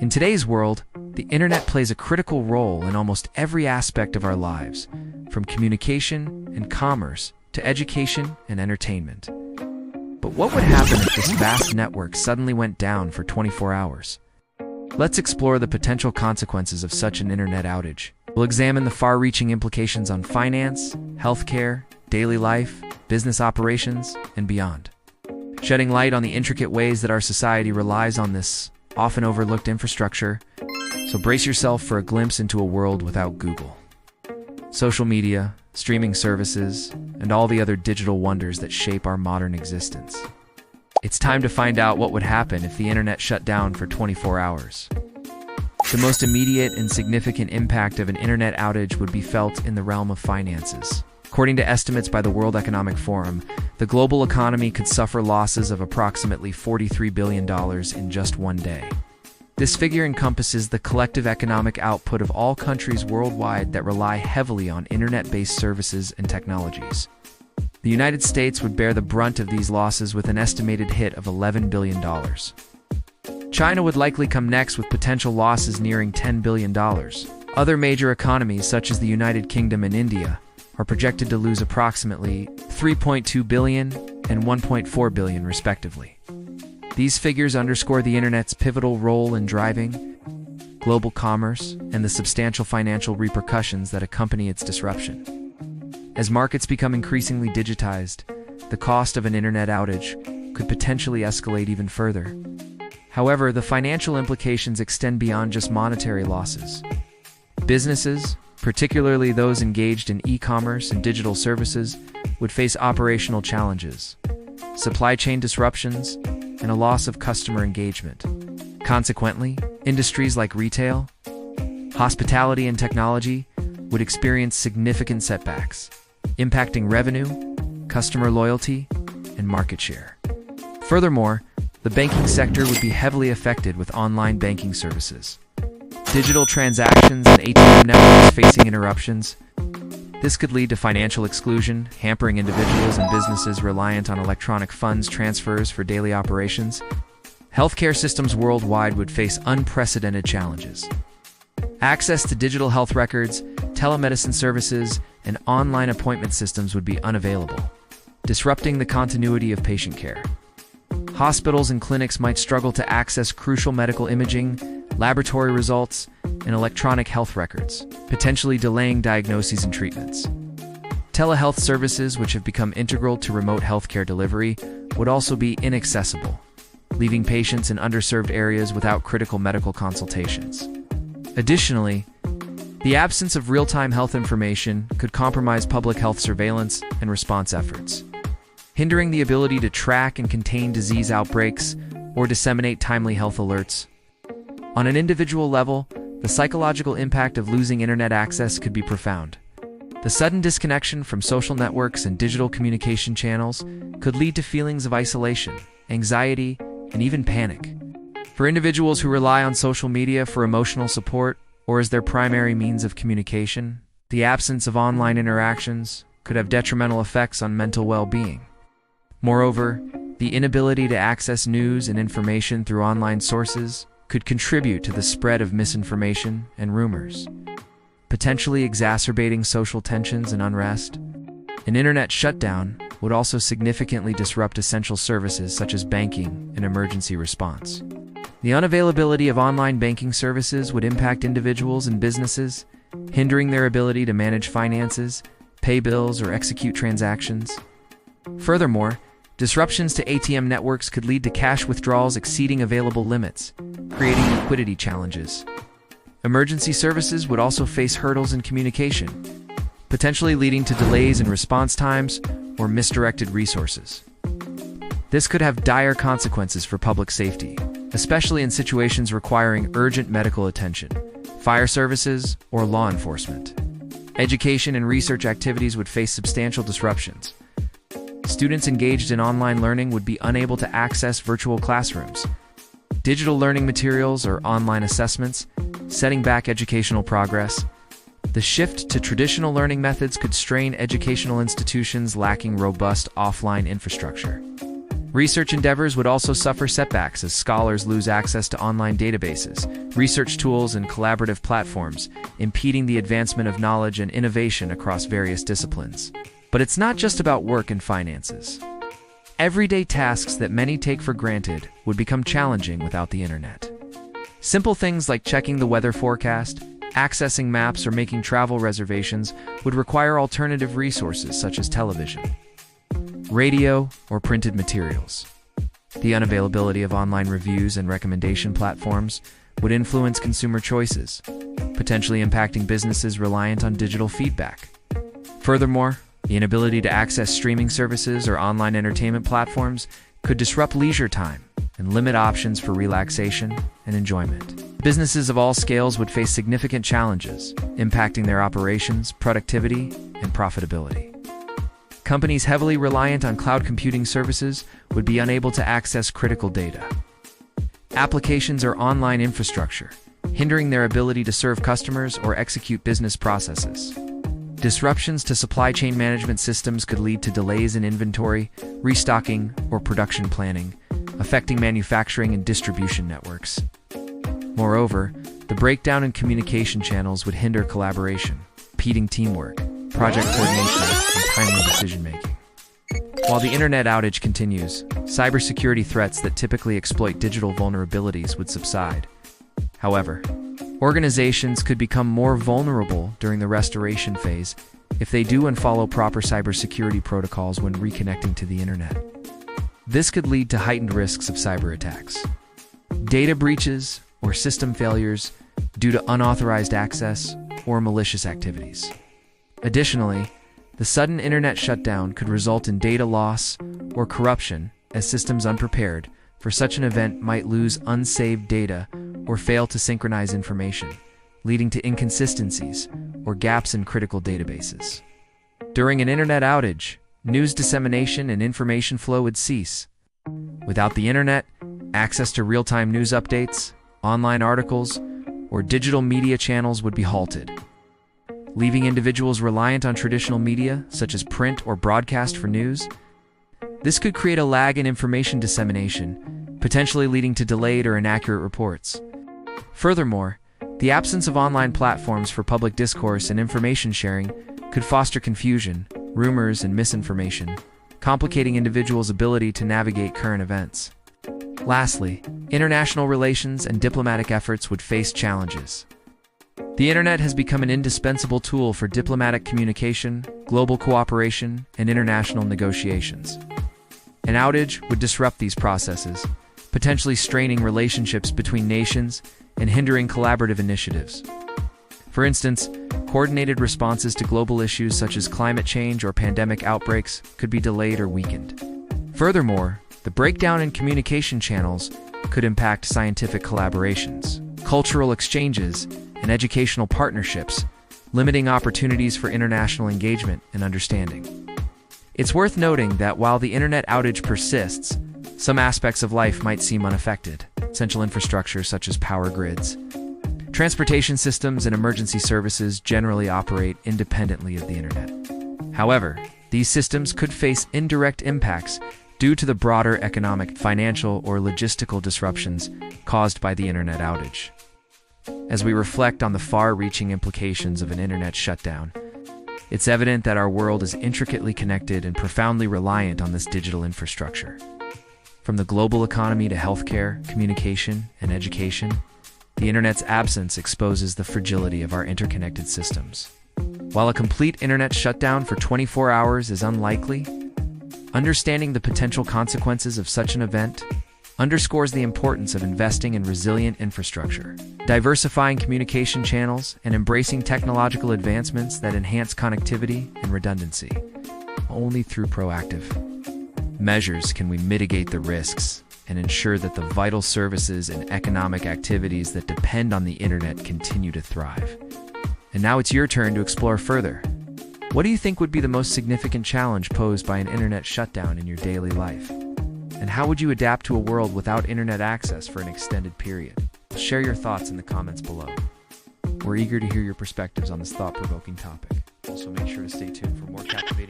In today's world, the internet plays a critical role in almost every aspect of our lives, from communication and commerce to education and entertainment. But what would happen if this vast network suddenly went down for 24 hours? Let's explore the potential consequences of such an internet outage. We'll examine the far-reaching implications on finance, healthcare, daily life, business operations, and beyond, shedding light on the intricate ways that our society relies on this often overlooked infrastructure. So brace yourself for a glimpse into a world without Google, social media, streaming services, and all the other digital wonders that shape our modern existence. It's time to find out what would happen if the internet shut down for 24 hours. The most immediate and significant impact of an internet outage would be felt in the realm of finances. According to estimates by the World Economic Forum, the global economy could suffer losses of approximately $43 billion in just one day. This figure encompasses the collective economic output of all countries worldwide that rely heavily on internet-based services and technologies. The United States would bear the brunt of these losses with an estimated hit of $11 billion. China would likely come next with potential losses nearing $10 billion. Other major economies, such as the United Kingdom and India, are projected to lose approximately $3.2 billion and $1.4 billion, respectively. These figures underscore the internet's pivotal role in driving global commerce and the substantial financial repercussions that accompany its disruption. As markets become increasingly digitized, the cost of an internet outage could potentially escalate even further. However, the financial implications extend beyond just monetary losses. Businesses, particularly those engaged in e-commerce and digital services, would face operational challenges, supply chain disruptions, and a loss of customer engagement. Consequently, industries like retail, hospitality, and technology would experience significant setbacks, impacting revenue, customer loyalty, and market share. Furthermore, the banking sector would be heavily affected with online banking services, digital transactions, and ATM networks facing interruptions. This could lead to financial exclusion, hampering individuals and businesses reliant on electronic funds transfers for daily operations. Healthcare systems worldwide would face unprecedented challenges. Access to digital health records, telemedicine services, and online appointment systems would be unavailable, disrupting the continuity of patient care. Hospitals and clinics might struggle to access crucial medical imaging, laboratory results, and electronic health records, potentially delaying diagnoses and treatments. Telehealth services, which have become integral to remote healthcare delivery, would also be inaccessible, leaving patients in underserved areas without critical medical consultations. Additionally, the absence of real-time health information could compromise public health surveillance and response efforts, hindering the ability to track and contain disease outbreaks or disseminate timely health alerts. On an individual level, the psychological impact of losing internet access could be profound. The sudden disconnection from social networks and digital communication channels could lead to feelings of isolation, anxiety, and even panic. For individuals who rely on social media for emotional support or as their primary means of communication, the absence of online interactions could have detrimental effects on mental well-being. Moreover, the inability to access news and information through online sources could contribute to the spread of misinformation and rumors, potentially exacerbating social tensions and unrest. An internet shutdown would also significantly disrupt essential services such as banking and emergency response. The unavailability of online banking services would impact individuals and businesses, hindering their ability to manage finances, pay bills, or execute transactions. Furthermore, disruptions to ATM networks could lead to cash withdrawals exceeding available limits, creating liquidity challenges. Emergency services would also face hurdles in communication, potentially leading to delays in response times or misdirected resources. This could have dire consequences for public safety, especially in situations requiring urgent medical attention, fire services, or law enforcement. Education and research activities would face substantial disruptions. Students engaged in online learning would be unable to access virtual classrooms, digital learning materials, or online assessments, setting back educational progress. The shift to traditional learning methods could strain educational institutions lacking robust offline infrastructure. Research endeavors would also suffer setbacks as scholars lose access to online databases, research tools, and collaborative platforms, impeding the advancement of knowledge and innovation across various disciplines. But it's not just about work and finances. Everyday tasks that many take for granted would become challenging without the internet. Simple things like checking the weather forecast, accessing maps, or making travel reservations would require alternative resources such as television, radio, or printed materials. The unavailability of online reviews and recommendation platforms would influence consumer choices, potentially impacting businesses reliant on digital feedback. Furthermore, the inability to access streaming services or online entertainment platforms could disrupt leisure time and limit options for relaxation and enjoyment. Businesses of all scales would face significant challenges, impacting their operations, productivity, and profitability. Companies heavily reliant on cloud computing services would be unable to access critical data, applications, or online infrastructure, hindering their ability to serve customers or execute business processes. Disruptions to supply chain management systems could lead to delays in inventory, restocking, or production planning, affecting manufacturing and distribution networks. Moreover, the breakdown in communication channels would hinder collaboration, impeding teamwork, project coordination, and timely decision-making. While the internet outage continues, cybersecurity threats that typically exploit digital vulnerabilities would subside. However, organizations could become more vulnerable during the restoration phase if they do and follow proper cybersecurity protocols when reconnecting to the internet. This could lead to heightened risks of cyber attacks, data breaches, or system failures due to unauthorized access or malicious activities. Additionally, the sudden internet shutdown could result in data loss or corruption, as systems unprepared for such an event might lose unsaved data or fail to synchronize information, leading to inconsistencies or gaps in critical databases. During an internet outage, news dissemination and information flow would cease. Without the internet, access to real-time news updates, online articles, or digital media channels would be halted, leaving individuals reliant on traditional media, such as print or broadcast for news. This could create a lag in information dissemination, potentially leading to delayed or inaccurate reports. Furthermore, the absence of online platforms for public discourse and information sharing could foster confusion, rumors, and misinformation, complicating individuals' ability to navigate current events. Lastly, international relations and diplomatic efforts would face challenges. The internet has become an indispensable tool for diplomatic communication, global cooperation, and international negotiations. An outage would disrupt these processes, potentially straining relationships between nations and hindering collaborative initiatives. For instance, coordinated responses to global issues such as climate change or pandemic outbreaks could be delayed or weakened. Furthermore, the breakdown in communication channels could impact scientific collaborations, cultural exchanges, and educational partnerships, limiting opportunities for international engagement and understanding. It's worth noting that while the internet outage persists, some aspects of life might seem unaffected. Essential infrastructure such as power grids, transportation systems, and emergency services generally operate independently of the internet. However, these systems could face indirect impacts due to the broader economic, financial, or logistical disruptions caused by the internet outage. As we reflect on the far-reaching implications of an internet shutdown, it's evident that our world is intricately connected and profoundly reliant on this digital infrastructure. From the global economy to healthcare, communication, and education, the internet's absence exposes the fragility of our interconnected systems. While a complete internet shutdown for 24 hours is unlikely, understanding the potential consequences of such an event underscores the importance of investing in resilient infrastructure, diversifying communication channels, and embracing technological advancements that enhance connectivity and redundancy. Only through proactive measures can we mitigate the risks and ensure that the vital services and economic activities that depend on the internet continue to thrive. And now it's your turn to explore further. What do you think would be the most significant challenge posed by an internet shutdown in your daily life? And how would you adapt to a world without internet access for an extended period? Share your thoughts in the comments below. We're eager to hear your perspectives on this thought-provoking topic. Also, make sure to stay tuned for more captivating